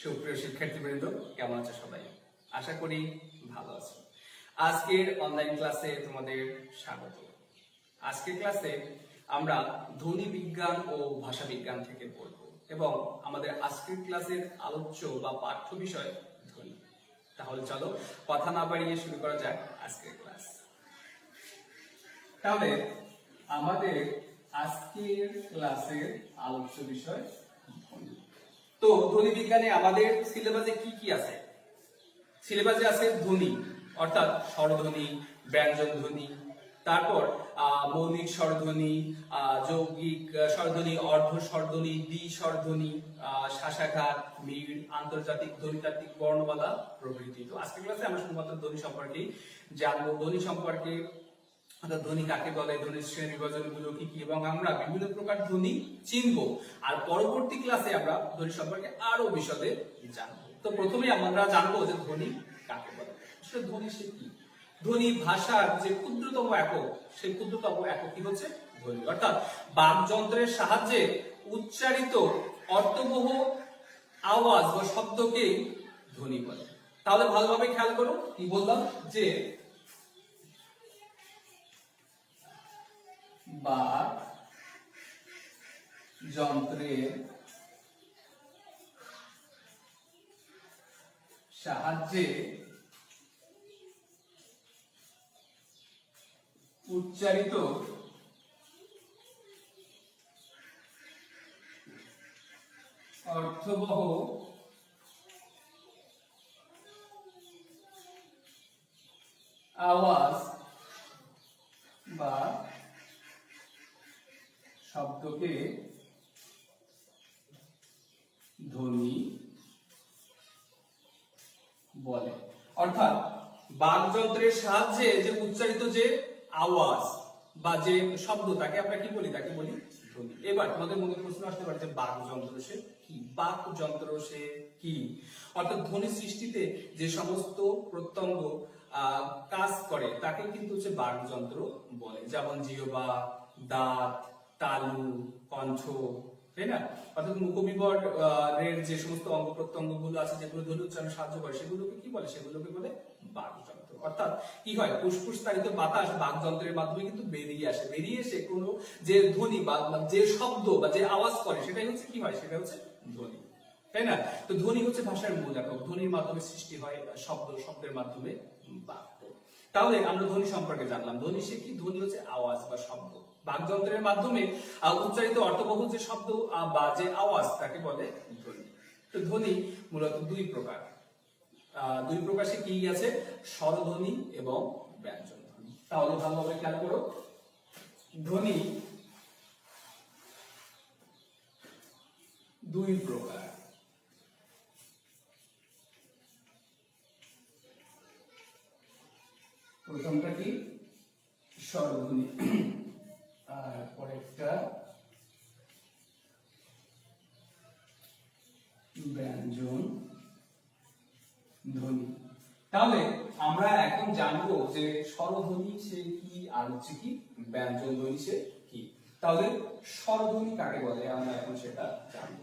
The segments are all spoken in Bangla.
সুপ্রিয় শিক্ষার্থীবৃন্দ, কেমন আছো সবাই? আশা করি ভালো আছো। আজকের অনলাইন ক্লাসে তোমাদের স্বাগত। আজকের ক্লাসে আমরা ধ্বনি বিজ্ঞান ও ভাষা বিজ্ঞান থেকে পড়ব এবং আমাদের আজকের ক্লাসের আলোচ্য বা পাঠ্য বিষয় ধ্বনি। তাহলে চলো কথা না বাড়িয়ে শুরু করা যাক আজকের ক্লাস। তাহলে আমাদের আজকের ক্লাসের আলোচ্য বিষয় ধ্বনি। তো ধ্বনি বিজ্ঞানে আমাদের সিলেবাসে কি কি আছে? সিলেবাসে আছে ধ্বনি অর্থাৎ স্বরধ্বনি, ব্যঞ্জন ধ্বনি, তারপর মৌলিক স্বরধ্বনি, যৌগিক স্বরধ্বনি, অর্ধ স্বরধ্বনি, দ্বি স্বরধ্বনি, শাসাঘাত, মিল, আন্তর্জাতিক ধ্বনিতাত্ত্বিক বর্ণমালা প্রভৃতি। তো আজকের ক্লাসে আমরা শুধুমাত্র ধ্বনি সম্পর্কে জানবো, ধ্বনি সম্পর্কে ধ্বনি কাকে বলে, ধ্বনির শ্রেণী বিভাজন গুলো কি কি, এবং আমরা বিভিন্ন প্রকার ধ্বনি চিনবো। আর পরবর্তী ক্লাসে আমরা ধ্বনি সম্পর্কে আরো বিশদে জানবো। তো প্রথমে আমরা জানবো যে ধ্বনি কাকে বলে। আসলে ধ্বনি সে কি? ধ্বনি ভাষার যে ক্ষুদ্রতম একক, সেই ক্ষুদ্রতম একক কি হচ্ছে ধ্বনি, অর্থাৎ বাকযন্ত্রের সাহায্যে উচ্চারিত অর্থবহ আওয়াজ বা শব্দকে ধ্বনি বলে। তাহলে ভালোভাবে খেয়াল করো, কি বললাম যে বাক যন্ত্রের সাহায্যে উচ্চারিত অর্থবহ আওয়াজ বা শব্দকে ধ্বনি বলে। অর্থাৎ বাকযন্ত্রের সাহায্যে যে উচ্চারিত যে আওয়াজ বা যে শব্দ, তাকে আমরা কি বলি? তাকে বলি ধ্বনি। এবার তোমাদের মনে প্রশ্ন আসতে পারে যে বাকযন্ত্র সে কি? বাকযন্ত্র সে কি? অর্থাৎ ধ্বনি সৃষ্টিতে যে সমস্ত প্রত্যঙ্গ কাজ করে তাকে কিন্তু হচ্ছে বাকযন্ত্র বলে, যেমন জিহ্বা, দাঁত, তালু, কণ্ঠ, তাই না? অর্থাৎ মুখবিবর এর যে সমস্ত অঙ্গ প্রত্যঙ্গ গুলো আছে যেগুলো ধ্বনি উচ্চারণে সাহায্য করে সেগুলোকে কি বলে? সেগুলোকে বলে বাকযন্ত্র। অর্থাৎ কি হয়, ফুসফুস তাড়িত বাতাস বাকযন্ত্রের মাধ্যমে কিন্তু বেরিয়ে আসে, বেরিয়ে এসে কোনো যে ধ্বনি বা যে শব্দ বা যে আওয়াজ করে সেটাই হচ্ছে কি হয়, সেটা হচ্ছে ধ্বনি, তাই না? তো ধ্বনি হচ্ছে ভাষার মূল একক। ধ্বনির মাধ্যমে সৃষ্টি হয় শব্দ, শব্দের মাধ্যমে বাক্য। তাহলে আমরা ধ্বনি সম্পর্কে জানলাম। ধ্বনি সে কি? ধ্বনি হচ্ছে আওয়াজ বা শব্দ। বাকযন্ত্রের মাধ্যমে উচ্চারিত অর্থবহ যে শব্দ বা যে আওয়াজ তাকে বলে ধ্বনি। তো ধ্বনি মূলত দুই প্রকার। দুই প্রকাশে কি আছে? স্বরধ্বনি এবং ব্যঞ্জন ধ্বনি। তাহলে ভালোভাবে খেয়াল করো, ধ্বনি দুই প্রকার। প্রথমটা কি? স্বরধ্বনি, আর পরেরটা ব্যঞ্জন ধ্বনি। তাহলে আমরা এখন জানবো যে স্বরধ্বনি সে কি আর হচ্ছে কি ব্যঞ্জন ধ্বনি সে কি। তাহলে স্বরধ্বনি কাকে বলে আমরা এখন সেটা জানবো।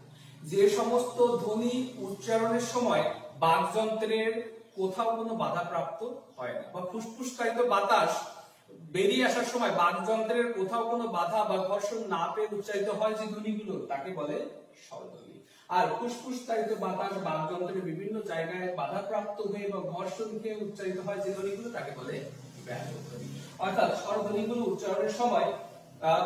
যে সমস্ত ধ্বনি উচ্চারণের সময় বাকযন্ত্রের কোথাও কোনো বাধা প্রাপ্ত হয় না, বা ফুসফুসকারিত বাতাস বেরিয়ে আসার সময় বাকযন্ত্রের কোথাও কোনো বাধা বা ঘর্ষণ না পেয়ে উচ্চারিত হয় যে ধ্বনিগুলো, তাকে বলে স্বরধ্বনি। আর ফুসফুসকারিত বাতাস বাকযন্ত্রের বিভিন্ন জায়গায় বাধাপ্রাপ্ত হয়ে বা ঘর্ষণ খেয়ে উচ্চারিত হয় যে ধ্বনিগুলো, তাকে বলে ব্যঞ্জন ধ্বনি। অর্থাৎ স্বরধ্বনিগুলো উচ্চারণের সময়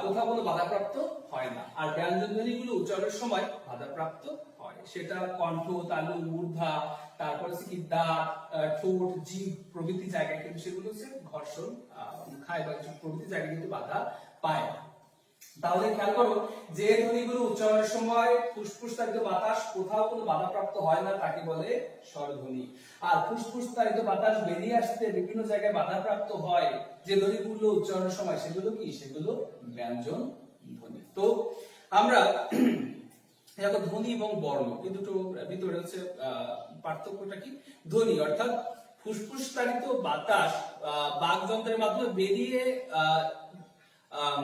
কোথাও কোনো বাধাপ্রাপ্ত হয় না, আর ব্যঞ্জন ধ্বনিগুলো উচ্চারণের সময় বাধাপ্রাপ্ত হয়। সেটা কণ্ঠ, তালু, মূর্ধা, তারপরে কি দাঁত, ঠোঁট, জিভ প্রভৃতি জায়গায় কিন্তু সেগুলো হচ্ছে ঘর্ষণ খায় বা প্রভৃতি জায়গায় কিন্তু বাধা পায়। তাহলে খেয়াল করো, যে ধ্বনিগুলো উচ্চারণের সময় ফুসফুস তাড়িত বাতাস কোথাও কোনো বাধাপ্রাপ্ত হয় না তাকে বলে স্বরধ্বনি। আর ফুসফুস তাড়িত বাতাস বেরিয়ে আসতে বিভিন্ন জায়গায় বাধাপ্রাপ্ত হয় যে ধ্বনিগুলো উচ্চারণের সময়, সেগুলো কি? সেগুলো ব্যঞ্জন ধ্বনি। তো আমরা দেখো, ধ্বনি এবং বর্ণ এই দুটো ভিতরে হচ্ছে পার্থক্যটা কি? ধ্বনি অর্থাৎ ফুসফুস তাড়িত বাতাস বাকযন্ত্রের মাধ্যমে বেরিয়ে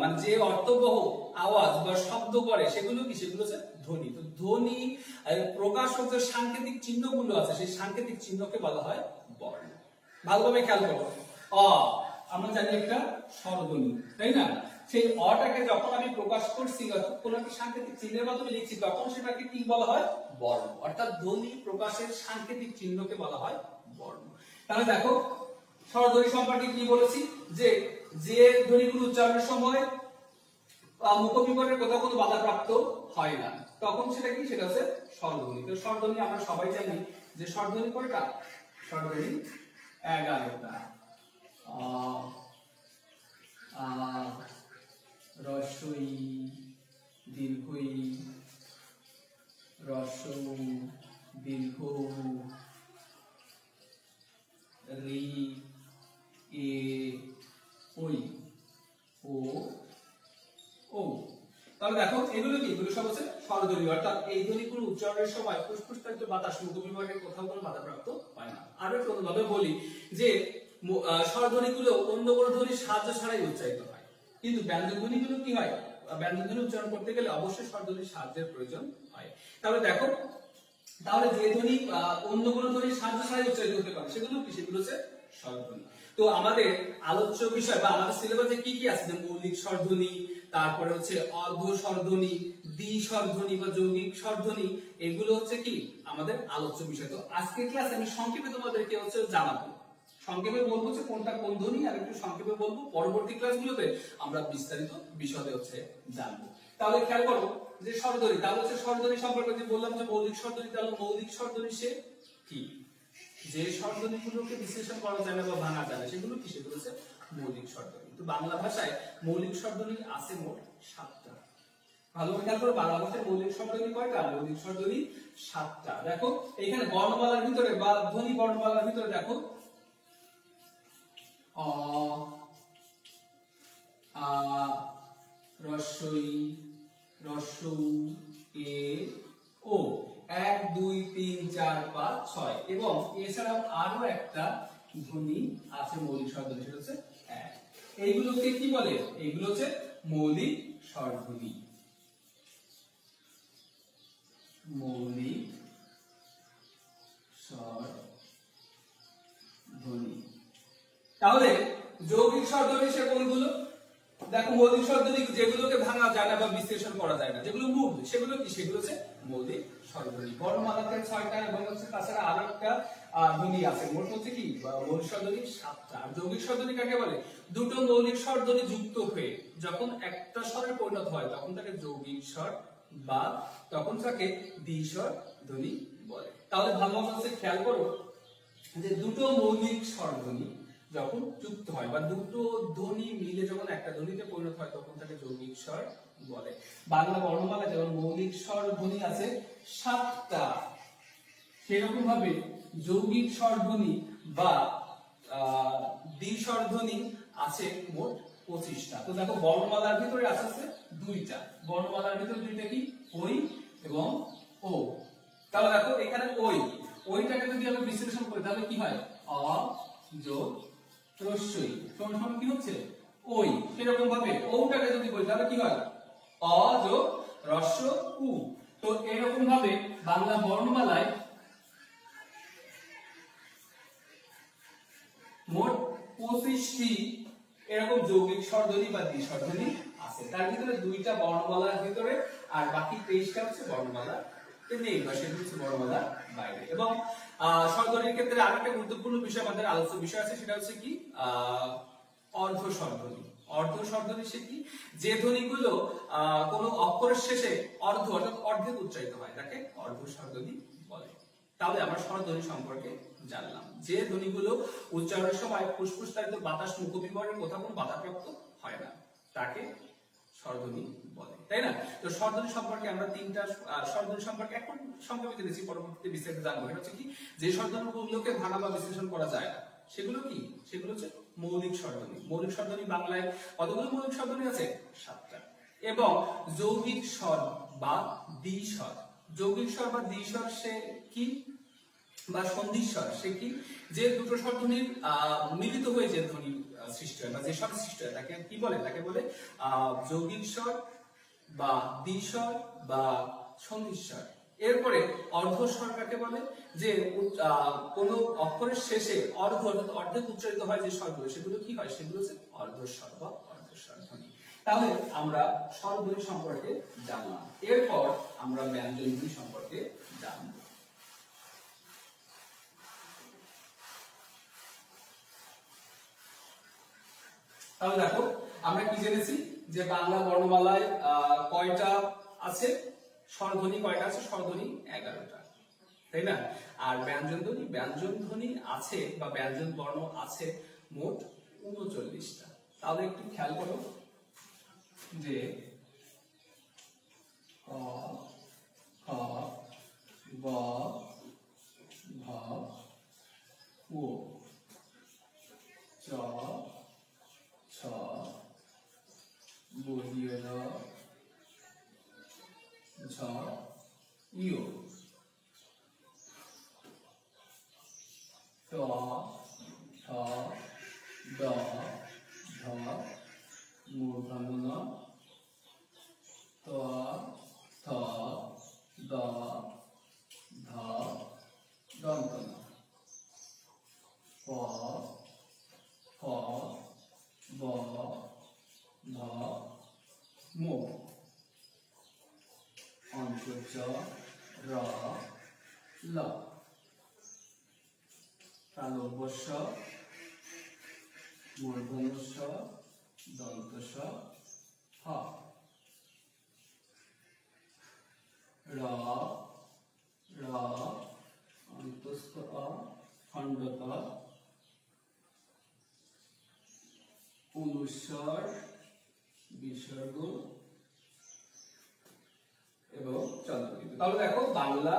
মানে যে অর্থবহ আওয়াজ বা শব্দ করে সেগুলো কি, সেগুলো হচ্ছে ধ্বনি। তো ধ্বনি প্রকাশক যে সাংকেতিক চিহ্নগুলো আছে সেই সাংকেতিক চিহ্নকে বলা হয় বর্ণ। ভালোভাবে খেয়াল করো, অ আমরা জানি একটা স্বরধ্বনি, তাই না? সেই অটাকে যখন আমি প্রকাশ করছি কোন একটা সাংকেতিক চিহ্নের মাধ্যমে লিখছি, তখন সেটাকে কি বলা হয়? বর্ণ। অর্থাৎ ধ্বনি প্রকাশের সাংকেতিক চিহ্নকে বলা হয় বর্ণ। তাহলে দেখো স্বরধ্বনি সম্পর্কে কি বলেছি, যে যে ধ্বনিগুলো উচ্চারণের সময় মুখবিবরের কোথাও কোনো বাধাপ্রাপ্ত হয় না, তখন সেটা কি, সেটা হচ্ছে স্বরধ্বনি। তো স্বরধ্বনি আমরা সবাই জানি যে স্বরধ্বনি কয়টা? স্বরধ্বনি 11টা। রস্বই, দীর্ঘই, রস্ব, দীর্ঘ, রি, এ, ওই, ও, ও। তাহলে দেখো এগুলো কি, এগুলো সব হচ্ছে স্বরধ্বনি। অর্থাৎ এই ধ্বনিগুলো উচ্চারণের সময় ফুসফুসতারিত বাতাস মুখবিভাগের কোথাও কোনো বাধাপ্রাপ্ত হয় না। আরো একটু অন্যভাবে বলি যে স্বরধ্বনিগুলো অন্য কোনো ধ্বনির সাহায্য ছাড়াই উচ্চারিত হয়, কিন্তু ব্যঞ্জন ধ্বনিগুলো কি হয়, ব্যঞ্জন ধ্বনি উচ্চারণ করতে গেলে অবশ্যই স্বরধ্বনির সাহায্যের প্রয়োজন হয়। তাহলে দেখো, তাহলে যে ধ্বনি অন্য কোনো ধ্বনির সাহায্য ছাড়াই উচ্চারিত হতে পারে সেগুলো কি, সেগুলো হচ্ছে স্বরধ্বনি। তো আমাদের আলোচ্য বিষয় বা আমাদের সিলেবাসে কি কি আছে, যে মৌলিক স্বরধ্বনি, তারপরে হচ্ছে অর্ধ স্বরধ্বনি, দ্বি স্বরধ্বনি বা যৌগিক স্বরধ্বনি, এগুলো হচ্ছে কি আমাদের আলোচ্য বিষয়। তো আজকের ক্লাসে আমি সংক্ষেপে তোমাদেরকে হচ্ছে জানাবো, সংক্ষেপে বলবো যে কোনটা কোন ধ্বনি, আর একটু সংক্ষেপে বলবো। পরবর্তী ক্লাসগুলোতে আমরা বিস্তারিত বিষয়ে হচ্ছে জানবো। তাহলে খেয়াল করো যে স্বরধ্বনি, তাহলে হচ্ছে স্বরধ্বনি সম্পর্কে যে বললাম যে মৌলিক স্বরধ্বনি, তাহলে মৌলিক স্বরধ্বনি সে কি, যে স্বরধ্বনিগুলোকে বিশ্লেষণ করা যায় না বা ভাঙা যায় না সেগুলো কি, সেগুলো হচ্ছে মৌলিক স্বরধ্বনি। তো বাংলা ভাষায় মৌলিক স্বরধ্বনি আছে মোট 7টা। ভালোভাবে খেয়াল করো, বাংলা ভাষায় মৌলিক স্বরধ্বনি কয়টা? মৌলিক স্বরধ্বনি 7টা। দেখো এখানে বর্ণমালার ভিতরে বা ধ্বনি বর্ণমালার ভিতরে দেখো অ, আ, রস্বই, রস্বউ, এ, ও, 1 2 3 4 5 6, এবং এছাড়াও আরো একটা ধ্বনি আছে মৌলিক স্বরধ্বনি, সেটা হচ্ছে 1। এইগুলোকে কি বলে? এইগুলো হচ্ছে মৌলিক স্বরধ্বনি। মৌলিক স্বরধ্বনি। তাহলে যৌগিক স্বরধ্বনি সে কোনগুলো? দেখো মৌলিক স্বরধ্বনি যেগুলোকে ভাঙা যায় না বা বিশ্লেষণ করা যায় না, যেগুলো মূল, সেগুলো কি, সেগুলো হচ্ছে মৌলিক স্বরধ্বনি। বর্ণমালাতে 6টা, এবং হচ্ছে তাছাড়া আরো একটা ধ্বনি আছে, মোট হচ্ছে কি মৌলিক স্বরধ্বনি 7টা। আর যৌগিক স্বরধ্বনি কাকে বলে? দুটো মৌলিক স্বরধ্বনি যুক্ত হয়ে যখন একটা স্বরে পরিণত হয় তখন তাকে যৌগিক স্বর বা তখন তাকে দ্বিস্বর ধ্বনি বলে। তাহলে ভালোভাবে হচ্ছে খেয়াল করো যে দুটো মৌলিক স্বরধ্বনি যখন যুক্ত হয় বা দুটো ধ্বনি মিলে যখন একটা ধ্বনিতে পরিণত হয় তখন তাকে যৌগিক স্বর বলে। বাংলা বর্ণমালা যেমন মৌলিক স্বর ধ্বনি আছে 7টা, সেরকম ভাবে যৌগিক স্বর ধ্বনি বা দ্বিস্বর ধ্বনি আছে মোট 25টা। তো দেখো বর্ণমালার ভিতরে আছে 2টা, বর্ণমালার ভিতরে 2টা কি, ওই এবং ও। তাহলে দেখো এখানে ওই, ওইটাকে যদি আমি বিশ্লেষণ করি তাহলে কি হয়? অ যোগ রস্বই সমান কি হচ্ছে? ওই। সেরকম ভাবে ওটাকে যদি বলি তাহলে কি হয়? অ যোগ রস্ব উ। তো এরকম ভাবে বাংলা বর্ণমালায় মোট 25টি এরকম যৌগিক স্বরধ্বনি বা দ্বিস্বরধ্বনি আছে। তার ভিতরে 2টা বর্ণমালার ভিতরে আর বাকি 23টা হচ্ছে বর্ণমালা নেই বা সেটা হচ্ছে বর্ণমালার বাইরে। এবং স্বরধ্বনির ক্ষেত্রে আরেকটা গুরুত্বপূর্ণ বিষয় আমাদের আলোচ্য বিষয় আছে, সেটা হচ্ছে কি অর্ধ স্বরধ্বনি। অর্ধ স্বরধ্বনি সে কি, যে ধ্বনিগুলো কোনো অক্ষরের শেষে অর্ধ অর্থাৎ অর্ধেক উচ্চারিত হয় তাকে অর্ধ স্বরধ্বনি বলে। তাহলে আমরা স্বরধ্বনি সম্পর্কে জানলাম, যে ধ্বনিগুলো উচ্চারণের সময় ফুসফুসতারিত বাতাস মুখবিবরের কোথাও কোনো বাধাপ্রাপ্ত হয় না তাকে স্বরধ্বনি বলে, তাই না? তো স্বরধ্বনি সম্পর্কে আমরা 3টা স্বরধ্বনি সম্পর্কে এখন সংক্ষেপে জেনেছি, পরবর্তীতে বিস্তারিত জানবো। এটা হচ্ছে কি, যে স্বরধ্বনিগুলোকে ভাঙা বা বিশ্লেষণ করা যায় না সেগুলো কি, সেগুলো হচ্ছে মৌলিক স্বরধ্বনি। মৌলিক স্বরধ্বনি বাংলায় কতগুলো মৌলিক স্বরধ্বনি আছে? 7টা। এবং যৌগিক স্বর বা দ্বিস্বর, যৌগিক স্বর বা দ্বিস্বর সে কি বা সন্ধিস্বর সে কি, যে দুটো স্বরধ্বনির মিলিত হয়ে যে ধ্বনি সৃষ্টি হয় বা যে স্বর সৃষ্টি হয় তাকে কি বলে? তাকে বলে যৌগিক স্বর বা দ্বিস্বর বা সন্ধিস্বর। এরপরে অর্ধস্বর কাকে বলে? যে কোন অক্ষরের শেষে অর্ধেক উচ্চারিত হয় যে স্বরগুলো, সেগুলো কি হয়? সেগুলো হচ্ছে অর্ধস্বর বা অর্ধস্বর ধ্বনি। তাহলে আমরা স্বরধ্বনি সম্পর্কে জানলাম, এরপর আমরা ব্যঞ্জন ধ্বনি সম্পর্কে জানব। তাহলে দেখো আমরা কি জেনেছি যে বাংলা বর্ণমালায় কয়টা আছে স্বরধ্বনি? কয়টা আছে স্বরধ্বনি? 11টা, তাই না? আর ব্যঞ্জন ধ্বনি আছে বা ব্যঞ্জন বর্ণ আছে মোট 39টা। তাহলে একটু খেয়াল করো যে ক, খ, গ, ঘ, ঙ, চ, ছ, বর্গীয় জ, ঝ, ইয়, ট, ঠ, ড, ঢ, মূর্ধন্য ণ, ত, থ, দ, ধ, দন্ত ন, প, ফ, ব, ভ, ম, অন্তর্জ, র, ল, তালব্য শ, মূর্ধন্য ষ, দন্ত স, হ, র, র, অন্তস্থ অ, খণ্ডত, অনুস্বর, বিসর্গ এবং চন্দ্রবিন্দু। তাহলে দেখো বাংলা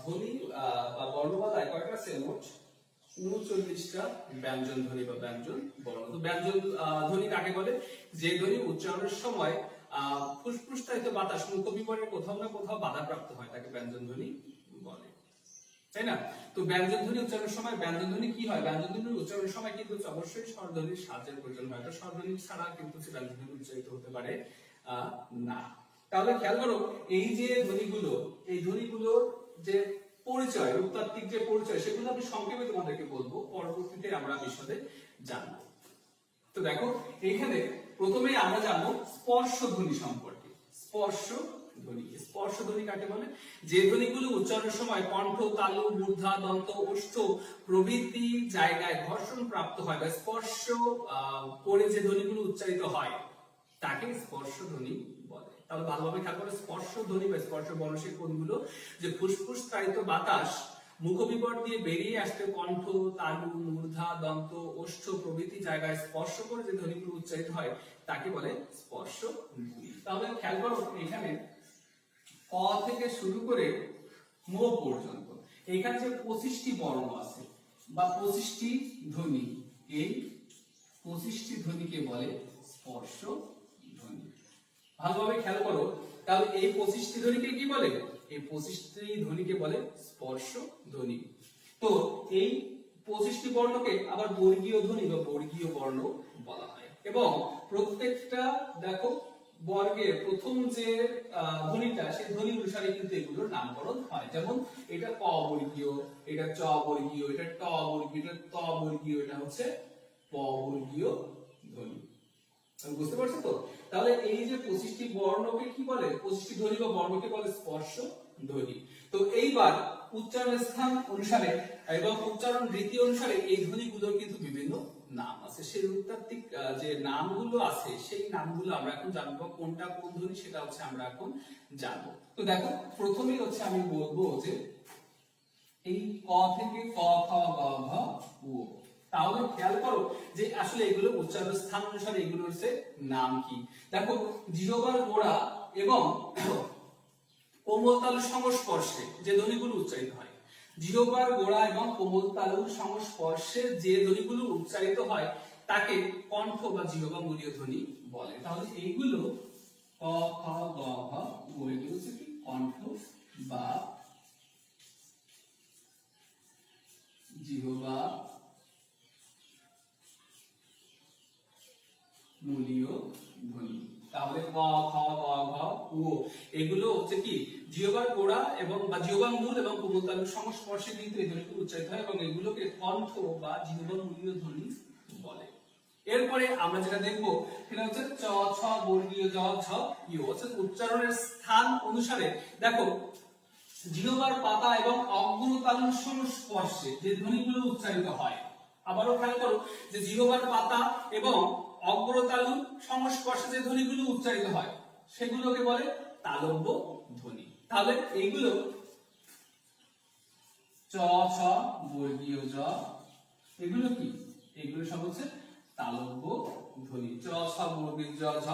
ধ্বনি বা বর্ণমালায় কয়টা আছে? মোট 39টা ব্যঞ্জন ধ্বনি বা ব্যঞ্জন বর্ণ। তো ব্যঞ্জন ধ্বনি কাকে বলে? যে ধ্বনি উচ্চারণের সময় ফুসফুসতায়িত বাতাস মুখবিবরের কোথাও না কোথাও বাধাপ্রাপ্ত হয় তাকে ব্যঞ্জন ধ্বনি বলে, তাই না? তো ব্যঞ্জন ধ্বনি উচ্চারণের সময় ব্যঞ্জন ধ্বনি কি হয়? ব্যঞ্জন ধ্বনি উচ্চারণের সময় কিন্তু অবশ্যই স্বরধ্বনির সাহায্যের প্রয়োজন হয়। তো স্বরধ্বনি ছাড়া কিন্তু সে ব্যঞ্জন ধ্বনি উচ্চারিত হতে পারে না। তাহলে খেয়াল করো এই যে ধ্বনিগুলো, এই ধ্বনিগুলোর যে পরিচয়, রূপতাত্ত্বিক যে পরিচয়, সেগুলো আমি সংক্ষেপে তোমাদেরকে বলবো, পরবর্তীতে আমরা বিশদে জানবো। তো দেখো এখানে প্রথমেই আমরা জানবো স্পর্শ ধ্বনি সম্পর্কে। স্পর্শ ধ্বনি কাকে বলে? যে ধ্বনিগুলো উচ্চারণের সময় কণ্ঠ, তালু, মূর্ধা, দন্ত, ওষ্ঠ প্রভৃতি জায়গায় ঘর্ষণ প্রাপ্ত হয় বা স্পর্শ করে যে ধ্বনিগুলো উচ্চারিত হয় তাকে স্পর্শ ধ্বনি বলে। তাহলে ভালোভাবে খেয়াল করে, স্পর্শ ধ্বনি বা স্পর্শ বর্ণ সে কোনগুলো? যে ফুসফুস তাড়িত বাতাস মুখবিবর দিয়ে বেরিয়ে আসতে কণ্ঠ, তালু, মূর্ধা, দন্ত, ওষ্ঠ প্রভৃতি জায়গায় স্পর্শ করে যে ধ্বনিগুলো উচ্চারিত হয় তাকে বলে স্পর্শ ধ্বনি। তাহলে খেয়াল করো এখানে ক থেকে শুরু করে ম পর্যন্ত এখানে যে 25টি বর্ণ আছে বা 25টি ধ্বনি, এই 25টি ধ্বনিকে বলে স্পর্শ ধ্বনি। ভালোভাবে খেয়াল করো, তাহলে এই 25টি ধ্বনিকে কি বলে? এই 25টি ধ্বনিকে বলে স্পর্শ ধ্বনি। তো এই 25টি বর্ণকে আবার বর্গীয় ধ্বনি বা বর্গীয় বর্ণ বলা হয় এবং প্রত্যেকটা দেখো বর্গের প্রথম যে ধ্বনিটা সেই ধ্বনি অনুসারে কিন্তু এগুলোর নামকরণ হয়। যেমন এটা ক বর্গীয়, এটা চ বর্গীয়, এটা ট বর্গীয়, এটা ত বর্গীয়, এটা হচ্ছে প বর্গীয় ধ্বনি। বুঝতে পারছো তো? তাহলে এই যে 25টি বর্ণকে কি বলে? 25টি ধ্বনি বা বর্ণকে বলে স্পর্শ ধ্বনি। তো এইবার উচ্চারণ স্থান অনুসারে এবং উচ্চারণ রীতি অনুসারে এই ধ্বনিগুলোর কিন্তু বিভিন্ন নাম আছে। সেই রূপতাত্ত্বিক যে নামগুলো আছে সেই নামগুলো আমরা এখন জানবো, কোনটা কোন ধ্বনি সেটা হচ্ছে আমরা এখন জানবো। তো দেখো প্রথমেই হচ্ছে আমি বলবো যে এই ক থেকে ক, খ, গ, ঘ, ঙ। তাহলে খেয়াল করো যে আসলে এগুলো উচ্চারণ স্থান অনুসারে এগুলো হচ্ছে নাম কি। দেখো জিহ্বার গোড়া এবং কোমল তালুর সংস্পর্শে যে ধ্বনিগুলো উচ্চারিত হয়, জিহ্বার গোড়া এবং কোমল তালুর সংস্পর্শে যে ধ্বনিগুলো উচ্চারিত হয় তাকে কণ্ঠ বা জিহ্বা মূলীয় ধ্বনি বলে। তাহলে এইগুলো ক, খ, গ, ঘ, ঙ এগুলো হচ্ছে কি কণ্ঠ বা জিহ্বা ক খ গ ঘ উ, এগুলো হচ্ছে কি জিহ্বার গোড়া এবং বা জিহ্বার মূল এবং কোমল তালুর সংস্পর্শে কিন্তু এই ধ্বনিগুলো উচ্চারিত হয় এবং এগুলোকে কণ্ঠ বা জিহ্বার মূলীয় ধ্বনি বলে। এরপরে আমরা যেটা দেখবো সেটা হচ্ছে চ ছ বর্গীয় জ ঝ ইউ, অর্থাৎ উচ্চারণের স্থান অনুসারে দেখো জিহ্বার পাতা এবং অগ্রতালুর সংস্পর্শে যে ধ্বনিগুলো উচ্চারিত হয়। আবারও খেয়াল করো যে জিহ্বার পাতা এবং অগ্রতালুর সংস্পর্শে যে ধ্বনিগুলো উচ্চারিত হয় সেগুলোকে বলে তালব্য ধ্বনি। তাহলে এইগুলো চ ছ বর্গীয় জ, এগুলো কি, এগুলো সব হচ্ছে তালব্য ধ্বনি। চ ছ বর্গীয় জ ঝ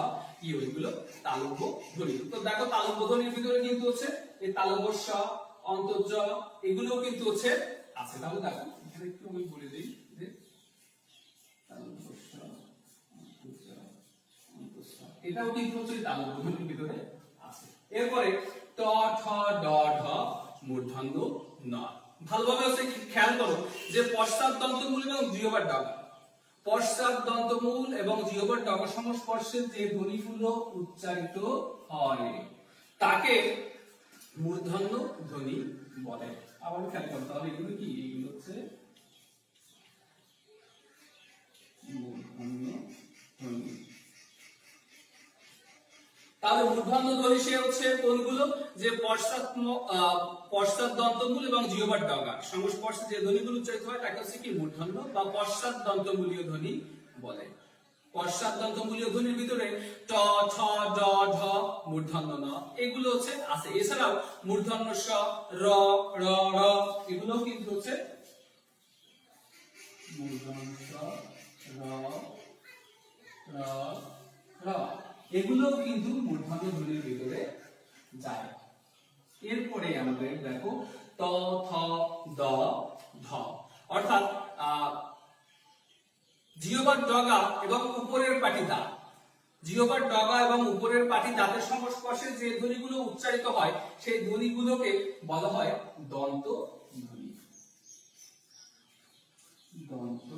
ইউ, এগুলো তালব্য ধ্বনি। তো দেখো তালব্য ধ্বনির ভিতরে কিন্তু হচ্ছে এই তালব্য স, অন্তর্জ, এগুলো কিন্তু হচ্ছে আছে। তাহলে দেখো এখানে একটু আমি বলে দিই যে তালব্য স, অন্তর্জ, অন্তঃস, এটাও কিন্তু হচ্ছে তালব্য ধ্বনির ভিতরে আছে। এরপরে ট ঠ ড ঢ মূর্ধন্য ন। ভালোভাবে হচ্ছে খেয়াল করো যে পশ্চাৎ দন্তমূল এবং জিহ্বার ডগা, পশ্চাৎ দন্তমূল এবং জিহ্বার ডগা সংস্পর্শে যে ধ্বনিগুলো উচ্চারিত হয় তাকে মূর্ধন্য ধ্বনি বলে। আবার খেয়াল করো, তাহলে এগুলো কি, এগুলো হচ্ছে মূর্ধন্য ধ্বনি। তাহলে মূর্ধন্য ধ্বনি সে হচ্ছে কোনগুলো, যে পশ্চাৎ দন্তমূল এবং জিহ্বার ডগা সংস্পর্শে যে ধ্বনিগুলো উচ্চারিত হয় তাকে হচ্ছে কি মূর্ধন্য বা পশ্চাৎ দন্তমূলীয় ধ্বনি বলে। পশ্চাৎ দন্তমূলীয় ধ্বনির ভিতরে ট ছ ড ঢ মূর্ধন্য ন এগুলো হচ্ছে আছে। এছাড়াও মূর্ধন্য স, র র র এগুলো কিন্তু হচ্ছে মূর্ধন্য স, র র র এগুলো কিন্তু মূর্ধন্য ধ্বনির ভিতরে যায়। এরপরে আমাদের দেখো ত থ দ ধ, অর্থাৎ জিহ্বার ডগা এবং উপরের পাটি দাঁত, জিহ্বার ডগা এবং উপরের পাটি দাঁতের সংস্পর্শে যে ধ্বনিগুলো উচ্চারিত হয় সেই ধ্বনিগুলোকে বলা হয় দন্ত ধ্বনি। দন্ত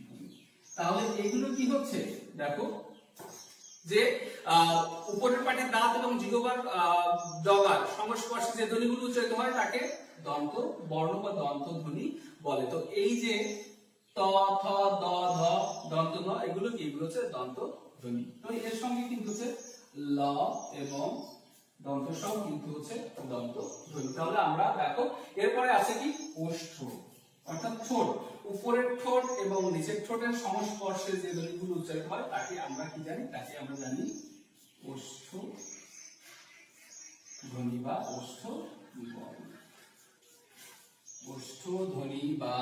ধ্বনি। তাহলে এগুলো কি হচ্ছে দেখো যে উপরের পাটির দাঁত এবং জিহ্বার ডগার সংস্পর্শে যে ধ্বনিগুলো উচ্চারিত হয় তাকে দন্ত বর্ণ বা দন্ত ধ্বনি বলে। তো এই যে ত থ দ ধ দন্ত ন এগুলো কি, এগুলো হচ্ছে দন্ত ধ্বনি। তো এর সঙ্গে কিন্তু হচ্ছে ল এবং দন্ত স কিন্তু হচ্ছে দন্ত ধ্বনি। তাহলে আমরা দেখো এরপরে আছে কি ওষ্ঠ, অর্থাৎ ঠোঁট, উপরের ঠোঁট এবং নিচের ঠোঁটের সংস্পর্শে যে ধ্বনিগুলো উচ্চারিত হয় তাকে আমরা কি জানি, তাকে আমরা জানি ওষ্ঠ ধ্বনি বা ওষ্ঠ বর্ণ। ওষ্ঠ ধ্বনি বা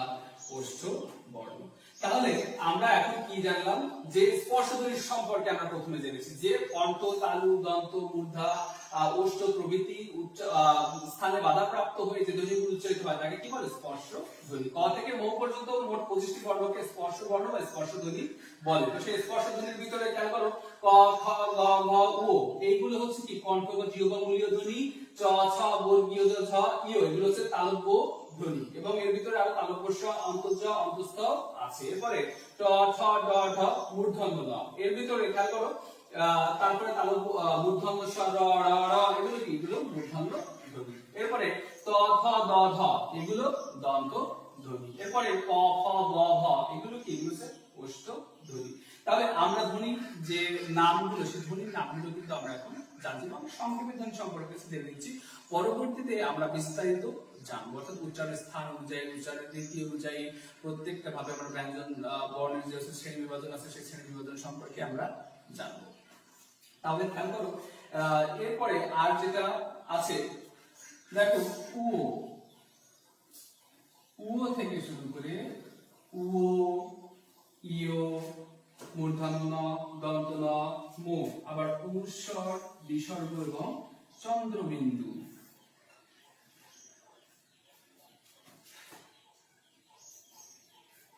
ওষ্ঠ বর্ণ। তাহলে আমরা এখন কি জানলাম, যে স্পর্শ ধ্বনির সম্পর্কে আমরা প্রথমে জেনেছি যে কণ্ঠ, তালু, দন্ত, মূর্ধা, ওষ্ঠ প্রভৃতি স্থানে বাধাপ্রাপ্ত হয়ে যে ধ্বনিগুলো উচ্চারিত হয় তাকে কি বলে, স্পর্শ ধ্বনি। ক থেকে ম পর্যন্ত মোট 25টি বর্ণকে স্পর্শ বর্ণ বা স্পর্শ ধ্বনি বলে। তো সেই স্পর্শ ধ্বনির ভিতরে খেয়াল করো ক খ গ ঘ ও এইগুলো হচ্ছে কি কণ্ঠ বা জিহ্বামূলীয় ধ্বনি। চ ছ বর্গীয় জ ঝ ইয় এগুলো হচ্ছে তালব্য ধ্বনি এবং এর ভিতরে আরো তালব্য স, অন্তর্জ, অন্তঃস্থ আছে। এরপরে ট ঠ ড ঢ মূর্ধন্য ন, এর ভিতরে খেয়াল করো তারপরে তালব্য মূর্ধন্য স, র র র এগুলো কি, এগুলো মূর্ধন্য ধ্বনি। এরপরে ত থ দ ধ এগুলো দন্ত ধ্বনি। এরপরে প ফ ব ভ এগুলো কি, এগুলো হচ্ছে ওষ্ঠ ধ্বনি। তাহলে আমরা ধ্বনির যে নামগুলো সেই ধ্বনির নামগুলো কিন্তু আমরা এখন জানছি এবং সংক্ষেপে ধ্বনি সম্পর্কে জেনে নিচ্ছি। পরবর্তীতে আমরা বিস্তারিত জানবো, অর্থাৎ উচ্চারণের স্থান অনুযায়ী, উচ্চারণের রীতি অনুযায়ী প্রত্যেকটা ভাবে আমরা ব্যঞ্জন বর্ণের যে শ্রেণী বিভাজন আছে সেই শ্রেণী বিভাজন সম্পর্কে আমরা জানবো। তাহলে খেয়াল করো এরপরে আর যেটা আছে দেখো উ, উ থেকে শুরু করে উ, ইয়, মূর্ধন্য ন, দন্ত ন, মো, আবার উস্বর, বিসর্গ এবং চন্দ্রবিন্দু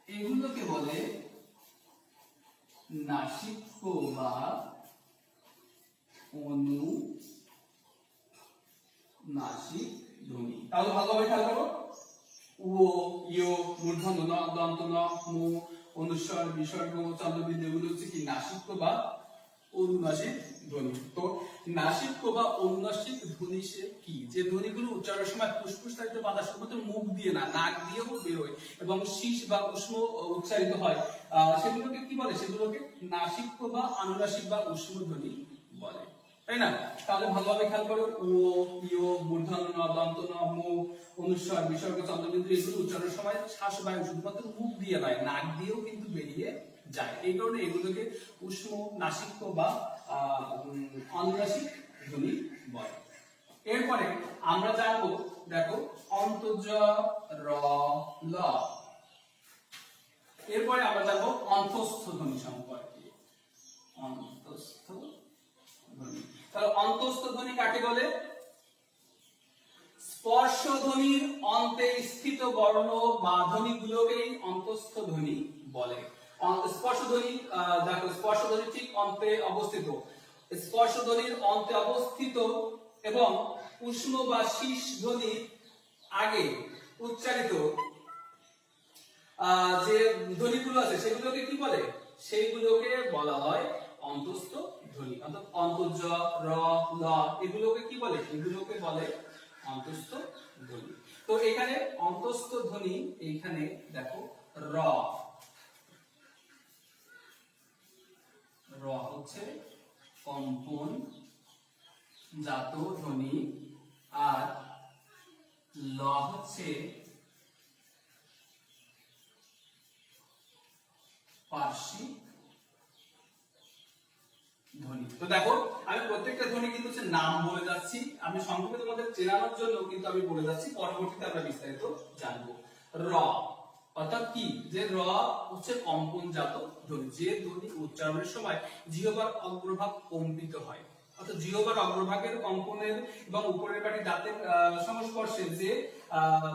এগুলোকে বলে নাসিক্য বা অনুনাসিক ধ্বনি। তাহলে ভালোভাবে খেয়াল করো উ, ইয়, মূর্ধন্য ন, দন্ত ন, মো, অনুস্বর, বিসর্গ, চন্দ্রবিন্দু এগুলো হচ্ছে কি নাসিক্য বা অনুনাসিক ধ্বনি। তো নাসিক বা অনুনাসিক ধ্বনি সে কি? যে ধ্বনিগুলো উচ্চারণের সময় ফুসফুস তারিত বাতাস শুধুমাত্র মুখ দিয়ে না, নাক দিয়েও বেরোয় এবং শীষ বা উষ্ণ উচ্চারিত হয়, সেগুলোকে কি বলে? সেগুলোকে নাসিক বা অনুনাসিক বা উষ্ণ ধ্বনি বলে, তাই না? তাহলে ভালোভাবে খেয়াল করো, ও, ইয়, মূর্ধন্য ন, দন্ত ন, মু, অনুস্বার, বিসর্গ, চন্দ্রবিন্দু এগুলো উচ্চারণের সময় শ্বাস বায়ু শুধুমাত্র মুখ দিয়ে নয়, নাক দিয়েও কিন্তু বেরিয়ে যায়। এই কারণে এগুলোকে উষ্ণ, নাসিক বা অনুনাসিক ধ্বনি বলে। এরপরে আমরা জানবো, দেখো, অন্তর্জ র ল। এরপরে আমরা জানবো অন্তঃস্থ ধ্বনি সম্পর্কে। অন্তঃস্থ ধ্বনি, তাহলে অন্তঃস্থ ধ্বনি কাকে বলে? স্পর্শ ধ্বনির অন্তে স্থিত বর্ণ বা ধ্বনিগুলোকেই অন্তঃস্থ ধ্বনি বলে। স্পর্শ ধ্বনি, দেখো, স্পর্শ ধ্বনি ঠিক অন্তে অবস্থিত, স্পর্শ ধ্বনির অন্তে অবস্থিত এবং উষ্ণ বা শীষ ধ্বনির আগে উচ্চারিত যে ধ্বনিগুলো আছে সেগুলোকে কি বলে? সেইগুলোকে বলা হয় অন্তঃস্থ ধ্বনি। অর্থাৎ অন্তর্জ, র, ল এগুলোকে কি বলে? এগুলোকে বলে অন্তঃস্থ ধ্বনি। তো এখানে অন্তঃস্থ ধ্বনি, এইখানে দেখো র, র হচ্ছে কম্পন জাত ধ্বনি আর ল হচ্ছে পার্শ্বিক ধ্বনি। তো দেখো, আমি প্রত্যেকটা ধ্বনি কিন্তু নাম বলে যাচ্ছি, আমি সংক্ষেপে তোমাদের চেনানোর জন্য কিন্তু আমি বলে যাচ্ছি, পরবর্তীতে আমরা বিস্তারিত জানবো। র অর্থাৎ কি? যে র হচ্ছে কম্পনজাত ধ্বনি, যে ধ্বনি উচ্চারণের সময় জিহ্বার অগ্রভাগ কম্পিত হয়, অর্থাৎ জিহ্বার অগ্রভাগের কম্পনের এবং উপরের পাটি দাঁতের সংস্পর্শে যে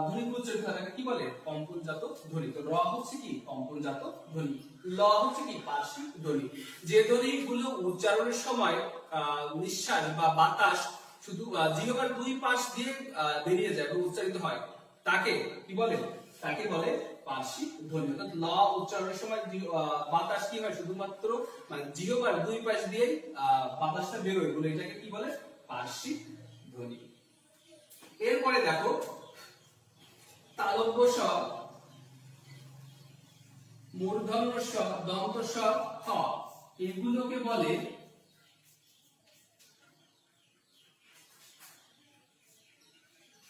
ধ্বনিগুলো উচ্চারিত হয় তাকে কি বলে? কম্পনজাত ধ্বনি। তো র হচ্ছে কি? কম্পনজাত ধ্বনি। ল হচ্ছে কি? পার্শ্বিক ধ্বনি। যে ধ্বনিগুলো উচ্চারণের সময় নিঃশ্বাস বা বাতাস শুধু জিহ্বার দুই পাশ দিয়ে বেরিয়ে যায় বা উচ্চারিত হয় তাকে কি বলে? তাকে বলে পার্শ্বিক ধ্বনি। অর্থাৎ ল উচ্চারণের সময় বাতাস কি হয়? শুধুমাত্র মানে জিহ্বার দুই পাশ দিয়ে বাতাসটা বেরোয় বলে এটাকে কি বলে? পার্শ্বিক ধ্বনি। এরপরে দেখো তালব্য স, মূর্ধন্য স, দন্ত স, হ এগুলোকে বলে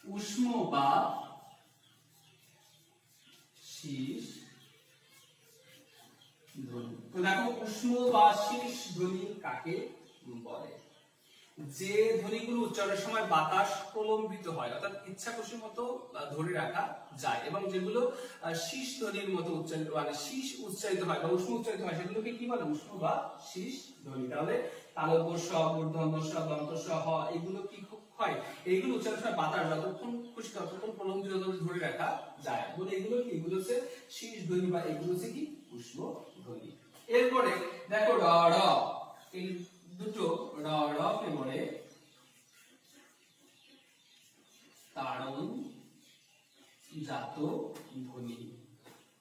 উষ্ণ বা শীষ ধ্বনি। তো দেখো, উষ্ণ বা শীষ ধ্বনি কাকে বলে? যে ধ্বনিগুলো উচ্চারণের সময় বাতাস প্রলম্বিত হয়, অর্থাৎ ইচ্ছা খুশি মতো ধরে রাখা যায়, এবং যেগুলো শীষ ধ্বনির মতো উচ্চারিত, মানে শীষ উচ্চারিত হয় বা উষ্ণ উচ্চারিত হয়, সেগুলোকে কি বলে? উষ্ণ বা শীষ ধ্বনি। তাহলে তালব্য স, মূর্ধন্য স, দন্ত স, হ এগুলো কি হয়? এইগুলো উচ্চারণের সময় বাতাস যতক্ষণ খুশি ততক্ষণ প্রলম্বিত ধরে রাখা যায় বলে এগুলো কি? এগুলো হচ্ছে শীষ ধ্বনি বা এগুলো হচ্ছে কি? উষ্ণ ধ্বনি। এরপরে দেখো র, র এই দুটো র, র কে বলে তাড়ন জাত ধ্বনি।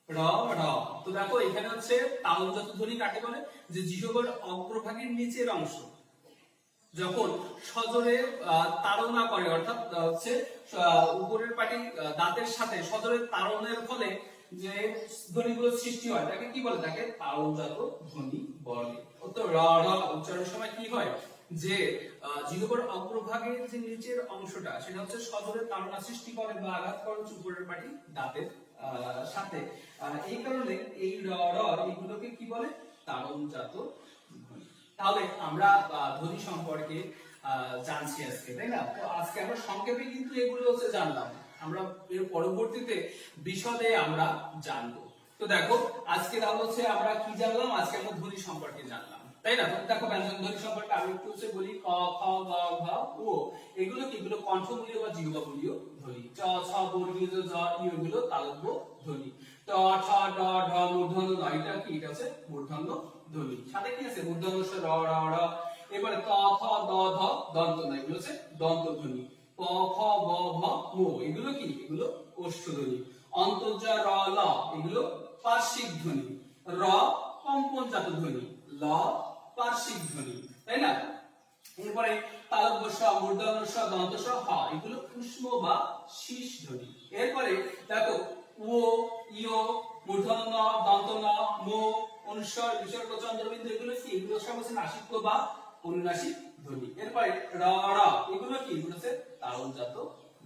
র, র। তো দেখো, এখানে হচ্ছে তাড়ন জাত ধ্বনি কাকে বলে? যে জিহ্বার অগ্রভাগের নিচের অংশ যখন সজোরে তাড়না করে, অর্থাৎ হচ্ছে উপরের পাটি দাঁতের সাথে সজোরে তাড়নের ফলে যে ধ্বনিগুলো সৃষ্টি হয় তাকে কি বলে? তাকে তাড়নজাত ধ্বনি বলে। তো র, র উচ্চারণের সময় কি হয়? যে জিহ্বার অগ্রভাগের যে নিচের অংশটা সেটা হচ্ছে সজোরে তাড়না সৃষ্টি করে বা আঘাত করে উপরের পাটি দাঁতের সাথে। এই কারণে এই র, র এগুলোকে কি বলে? তাড়নজাত ধ্বনি। তাহলে আমরা ধ্বনি সম্পর্কে জানছি আজকে, তাই না? তো আজকে আমরা সংক্ষেপে কিন্তু এগুলো হচ্ছে জানলাম, আমরা এর পরবর্তীতে বিশদে আমরা জানবো। তো দেখো, আজকে তাহলে হচ্ছে আমরা কি জানলাম? আজকে আমরা ধ্বনি সম্পর্কে জানলাম, তাই না? দেখো, ব্যঞ্জন ধ্বনি সম্পর্কে আমি একটু হচ্ছে বলি। ক, খ, গ, ঘ, ও এগুলো কি? এগুলো কণ্ঠমূলীয় বা জিহ্বামূলীয় ধ্বনি। চ, ছ, বর্গীয়, জ, ই এগুলো তালব্য ধ্বনি। ট, ঠ, ড, ঢ, মূর্ধন্য ণ এটা কি? এটা হচ্ছে মূর্ধন্য ধ্বনি। সাথে কি আছে? মূর্ধন্য ষ, র, র, র। এবারে ত, থ, দ, ধ দন্ত ন এগুলো হচ্ছে দন্ত ধ্বনি। প, ফ, ব, ভ, ম এগুলো কি? এগুলো ওষ্ঠ ধ্বনি। অন্তর্জ র, ল এগুলো পার্শ্বিক ধ্বনি। র কম্পনজাত ধ্বনি। ল পার্শ্বিক ধ্বনি, তাই না? এরপরে তালব্য স, মূর্ধন্য স, দন্ত স, হ, এগুলো উষ্ম বা শীষ ধ্বনি। এরপরে দেখো ও, ইয়, মূর্ধন্য ন, দন্ত ন, মো, অনুস্বর, বিসর্গ, চন্দ্রবিন্দু, এগুলো কি? এগুলো সব হচ্ছে নাসিক্য বা অনুনাসিক ধ্বনি। এরপরে র, র, এগুলো কি? এগুলো হচ্ছে তালজাত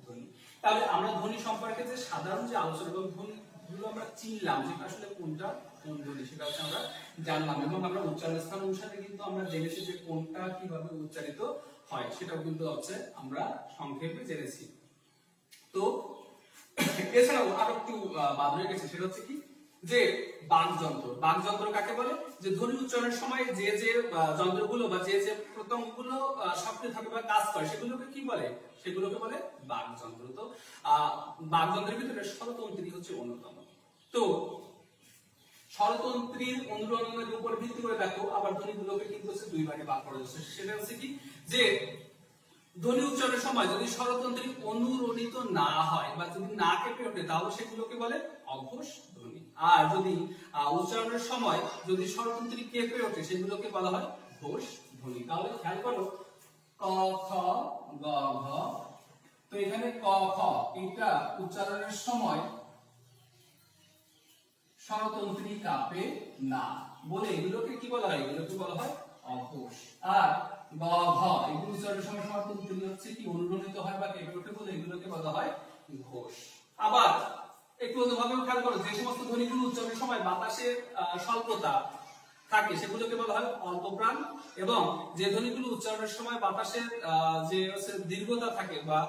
ধ্বনি। তাহলে আমরা ধ্বনি সম্পর্কে যে সাধারণ যে আলোচনা এবং ধ্বনি গুলো আমরা চিনলাম যে আসলে কোনটা কোন ধ্বনি, সেটা হচ্ছে আমরা জানলাম, এবং আমরা উচ্চারণ স্থান অনুসারে কিন্তু আমরা জেনেছি যে কোনটা কিভাবে উচ্চারিত হয়, সেটাও কিন্তু হচ্ছে আমরা সংক্ষেপে জেনেছি। তো এছাড়াও আরো একটু বাদ রয়ে গেছে, সেটা হচ্ছে কি যে বাকযন্ত্র। বাকযন্ত্র কাকে বলে? যে ধ্বনি উচ্চারণের সময় যে যে যন্ত্রগুলো বা যে যে প্রত্যঙ্গগুলো সক্রিয় থাকে বা কাজ করে সেগুলোকে কি বলে? সেগুলোকে বলে বাকযন্ত্র। তো বাকযন্ত্রের ভিতরে স্বরতন্ত্রী হচ্ছে অন্যতম। তো স্বরতন্ত্রীর অনুরণনের উপর ভিত্তি করে দেখো আবার ধ্বনিগুলোকে কিন্তু হচ্ছে দুই ভাগে ভাগ করা যাচ্ছে। সেটা হচ্ছে কি যে ধ্বনি উচ্চারণের সময় যদি স্বরতন্ত্রী অনুরণিত না হয় বা যদি না কেঁপে ওঠে তাহলে সেগুলোকে বলে অঘোষ ধ্বনি। আর যদি উচ্চারণের সময় যদি স্বরতন্ত্রী কেঁপে ওঠে সেগুলোকে বলা হয় ঘোষ ধ্বনি। তাহলে খেয়াল করো ক, খ, গ, ঘ। তো এখানে ক, খ এটা উচ্চারণের সময় স্বরতন্ত্রী কাঁপে না বলে এগুলোকে কি বলা হয়? এগুলোকে বলা হয় অঘোষ। আর গ, ঘ এগুলো উচ্চারণের সময় স্বরতন্ত্রী হচ্ছে কি অনুরণিত হয় বা কেঁপে ওঠে বলে এগুলোকে বলা হয় ঘোষ। আবার একটু অন্যভাবে খেয়াল করো, যে সমস্ত ধ্বনিগুলো উচ্চারণের সময় বাতাসের স্বল্পতা থাকে সেগুলোকে বলা হয় অল্পপ্রাণ, এবং যে ধ্বনিগুলো উচ্চারণের সময় বাতাসের যে দীর্ঘতা থাকে বা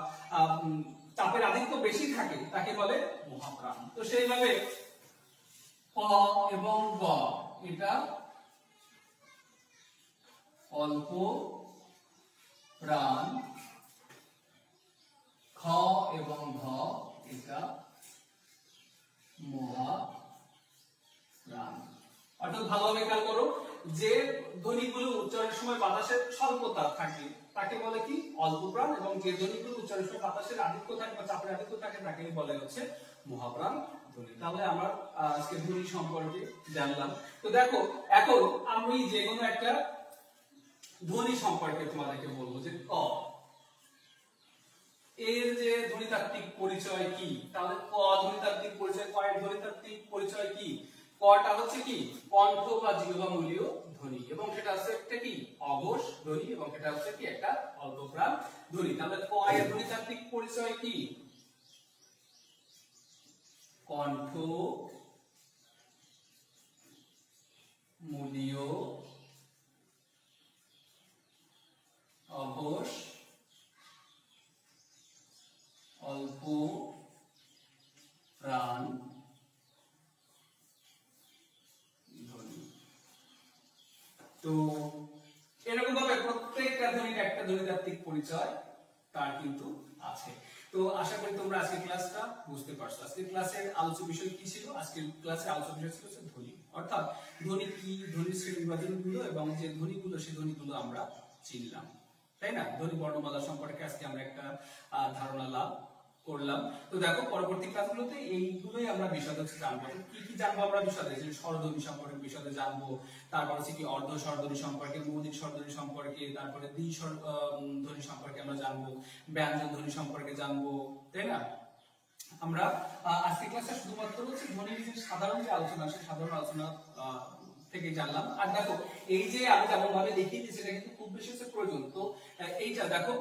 চাপের আধিক্য বেশি থাকে তাকে বলে মহাপ্রাণ। তো সেইভাবে ক এবং গ এটা অল্প প্রাণ, খ এবং ঘ এটা মহাপ্রাণ। অর্থাৎ ভালোভাবে খেয়াল করো, যে ধ্বনিগুলো উচ্চারণের সময় বাতাসের স্বল্পতা থাকে তাকে বলে কি অল্প প্রাণ, এবং যে ধ্বনিগুলো উচ্চারণের সময় বাতাসের আধিক্য থাকে বা চাপের আধিক্য থাকে তাকে বলে হচ্ছে মহাপ্রাণ ধ্বনি। তাহলে আমার আজকে ধ্বনি সম্পর্কে জানলাম। তো দেখো এখন আমি যে কোনো একটা ধ্বনি সম্পর্কে তোমাদেরকে বলবো যে ক, এর যে ধ্বনিতাত্ত্বিক পরিচয় কি? তাহলে ক ধ্বনিতাত্ত্বিক পরিচয়, ক এর ধ্বনিতাত্ত্বিক পরিচয় কি? কটা হচ্ছে কি কণ্ঠ বা জিহ্বামূলীয় ধ্বনি, এবং সেটা হচ্ছে একটা কি অঘোষ ধ্বনি, এবং সেটা হচ্ছে কি একটা অল্পপ্রাণ ধ্বনি। তাহলে ক এর ধ্বনিতাত্ত্বিক পরিচয় কি? কণ্ঠ মূলীয় অঘোষ অল্প প্রাণ ধ্বনি। তো এরকম ভাবে প্রত্যেকটা ধ্বনির একটা ধ্বনিতাত্ত্বিক পরিচয় তার কিন্তু আছে। তো আশা করি তোমরা আজকের ক্লাসটা বুঝতে পারছো। আজকের ক্লাসের আলোচ্য বিষয় কি ছিল? আজকের ক্লাসের আলোচ্য বিষয় ছিল ধ্বনি, অর্থাৎ ধ্বনি কি, ধ্বনির শ্রেণী বিভাজনগুলো, এবং যে ধ্বনিগুলো সেই ধ্বনিগুলো আমরা চিনলাম, তাই না? ধ্বনি বর্ণমালা সম্পর্কে আজকে আমরা একটা ধারণা লাভ করলাম। তো দেখো পরবর্তী ক্লাসগুলোতে এইগুলোই আমরা বিশদে জানবো। কি কি জানবো আমরা বিশদে? যে স্বরধ্বনি সম্পর্কে বিশদে জানবো, তারপর হচ্ছে কি অর্ধ স্বরধ্বনি সম্পর্কে, মৌলিক স্বরধ্বনি সম্পর্কে, তারপরে দ্বি স্বর ধ্বনি সম্পর্কে আমরা জানবো, ব্যঞ্জন ধ্বনি সম্পর্কে জানবো, তাই না? আমরা আজকে ক্লাসে শুধুমাত্র হচ্ছে ধ্বনির যে সাধারণ যে আলোচনা, সেই সাধারণ আলোচনা থেকে জানলাম। আর দেখো এই যে আমি যেমন ভাবে দেখিয়ে দিয়েছি এটা কিন্তু খুব বেশি হচ্ছে প্রয়োজন। তো এইটা দেখো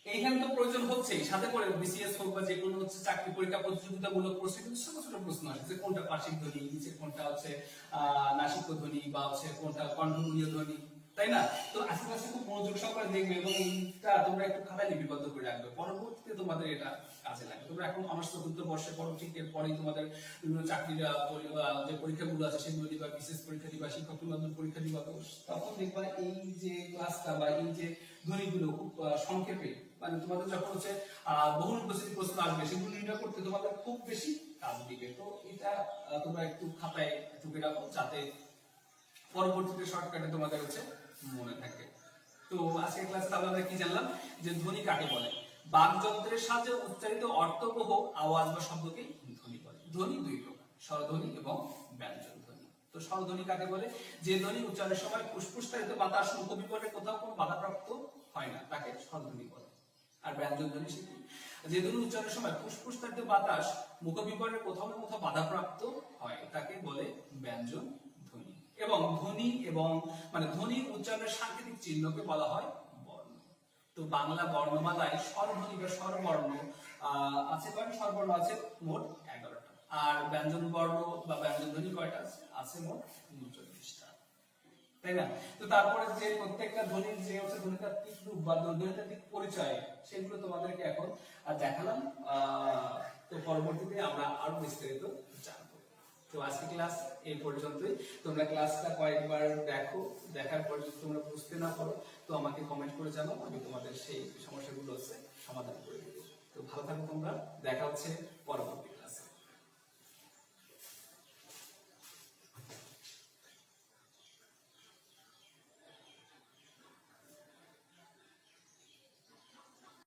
এইখানে তো প্রয়োজন হচ্ছেই, সাথে করে বিসিএস হোক বা যে কোনো হচ্ছে চাকরি পরীক্ষা প্রতিযোগিতামূলক প্রশ্নে কিন্তু ছোট ছোট প্রশ্ন আসে যে কোনটা পার্শ্বিক ধ্বনি, নিচে কোনটা হচ্ছে নাসিক্য ধ্বনি, বা হচ্ছে কোনটা কণ্ঠমূলীয় ধ্বনি, তাই না? তো আজকে ক্লাসে খুব মনোযোগ সহকারে দেখবে এবং এইটা তোমরা একটু খাতায় লিপিবদ্ধ করে রাখবে, পরবর্তীতে তোমাদের এটা কাজে লাগবে। তোমরা এখন অনার্স চতুর্থ বর্ষে পড়ো, ঠিক এরপরেই তোমাদের বিভিন্ন চাকরির যে পরীক্ষাগুলো আছে সেগুলো দিবা, বিশেষ পরীক্ষা দিবা, শিক্ষক নিবন্ধন পরীক্ষা দিবা, তখন দেখবা এই যে ক্লাসটা বা এই যে ধ্বনিগুলো খুব সংক্ষেপে, মানে তোমাদের যখন হচ্ছে বহুল উপস্থিত প্রশ্ন আসবে সেগুলো নির্ণয় করতে তোমাদের খুব বেশি কাজ দিবে। তো এটা তোমরা একটু খাতায় টুকে রাখো যাতে পরবর্তীতে শর্টকাটে তোমাদের হচ্ছে মনে থাকে। তো আজকের ক্লাসে তাহলে আমরা কি জানলাম? যে ধ্বনি কাকে বলে? বাকযন্ত্রের সাহায্যে উচ্চারিত অর্থবহ আওয়াজ বা শব্দকে ধ্বনি বলে। ধ্বনি দুই প্রকার, স্বরধ্বনি এবং ব্যঞ্জন ধ্বনি। তো তো স্বরধ্বনি কাকে বলে? যে ধ্বনি উচ্চারণের সময় ফুসফুসতাড়িত বাতাস মুখবিপরে কোথাও কোনো বাধাপ্রাপ্ত হয় না, তাকে স্বরধ্বনি বলে। আর ব্যঞ্জন ধ্বনি সে কি? যে ধ্বনি উচ্চারণের সময় ফুসফুসতাড়িত বাতাস মুখবিপরে কোথাও না কোথাও বাধাপ্রাপ্ত হয়, তাকে বলে ব্যঞ্জন ধ্বনি। এবং ধ্বনি এবং মানে ধ্বনির উচ্চারণের সাংকেতিক চিহ্নকে বলা হয় বর্ণ। তো বাংলা বর্ণমালায় স্বরধ্বনি বা স্বরবর্ণ আছে কয়টা? স্বরবর্ণ আছে মোট 11টা। আর ব্যঞ্জন বর্ণ বা ব্যঞ্জন ধ্বনি কয়টা আছে? আছে মোট 39টা, তাই না? তো তারপরে যে প্রত্যেকটা ধ্বনির যে হচ্ছে ধ্বনিতাত্ত্বিক রূপ বা ধ্বনিতাত্ত্বিক পরিচয়, সেগুলো তোমাদেরকে এখন দেখালাম। তো পরবর্তীতে আমরা আরো বিস্তারিত জানবো। তো আজকে ক্লাস এই পর্যন্তই। তোমরা ক্লাসটা কয়েকবার দেখো, দেখার পর যদি তোমরা বুঝতে না পারো তো আমাকে কমেন্ট করে জানাও, আমি তোমাদের সেই সমস্যাগুলো হচ্ছে সমাধান করে দেবো। তো ভালো থাকো তোমরা, দেখা হচ্ছে পরবর্তী